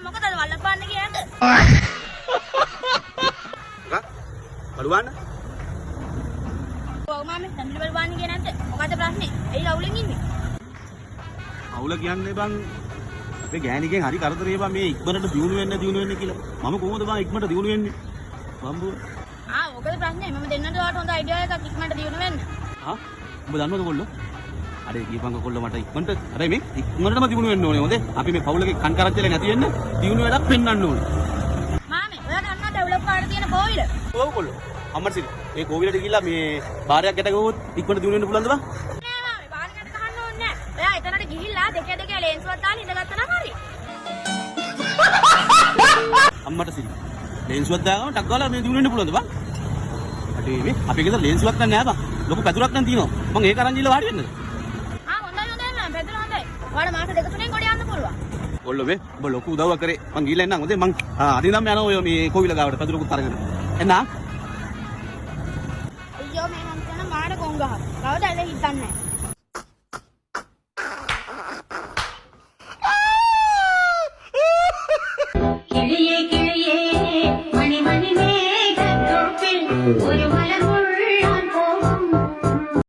මොකටද වල්ලපාන්න කියන්නේ? බලවන්න. ඔව් මාමේ තන්දර බලවන්න කියන්නේ නැද්ද? මොකද ප්‍රශ්නේ? එයි අවුලෙන් ඉන්නේ. අවුල කියන්නේ බං අපේ ගෑණිකෙන් හරි කරදරේ බං මේ ඉක්මනට දිනු වෙන්න කියලා. මම කොහොමද බං ඉක්මනට දිනු වෙන්නේ? බම්බු. මොකද ප්‍රශ්නේ? මම දෙන්නට වාට හොඳ අයිඩියා එකක් ඉක්මනට දිනු වෙන්න. ඔබ දන්නවද කොල්ලෝ? අර කියපංග කොල්ලෝ මට ඉක්මනට අර මේ ඉක්මනටම දිනු වෙන්න ඕනේ. හොඳේ. අපි මේ පවුලගේ කන් කරච්චලේ නැති වෙන්න දිනු වැඩක් පෙන්වන්න ඕනේ. මාමේ ඔයා දන්නවද ඩෙවලොප් කාර්ඩ් තියෙන කෝවිල? ඔව් කොල්ලෝ. අම්මට සිල්. ඒ කෝවිලට ගිහිල්ලා මේ බාරයක් ගැට ගවුවොත් ඉක්මනට දිනු වෙන්න පුළුවන්ද බං? නෑ මාමේ බාරකට ගහන්න ඕනේ නෑ. ඔයා එතනට ගිහිල්ලා දෙකේ ලේන්සුවක් දාලා ඉඳගත්තා නම් හරි. අම්මට සිල්. ලේන්සුවක් දාගම ටක් ගාලා මේ දිනු වෙන්න පුළුවන්ද බං? අඩේ මේ අපේ ගෙදර ලේන්සුවක් නෑ බං. ලොකු පැදුරක් නම් තියෙනවා. මං ඒක අරන් ගිහලා වාඩි වෙන්නද? හොඳයි මම පැදුර හොඳයි. ඔයාලා මාස දෙක තුනෙන් ගොඩ යන්න පුළුවන්. කොල්ලෝ මේ ඔබ ලොකු උදව්වක් කරේ. මං ගිහලා එන්නම්. හොඳේ මං අදින්නම් යනවා ඔය මේ කෝවිල ගාවට පැදුරකුත් අරගෙන. එන්න. අයියෝ මේ මං කියන මාඩ කොංගහ. කවදාද එළ හිතන්නේ. கிளியே கிளியே மணி மணி மேகத்தோப்பில் ஒரு மலர்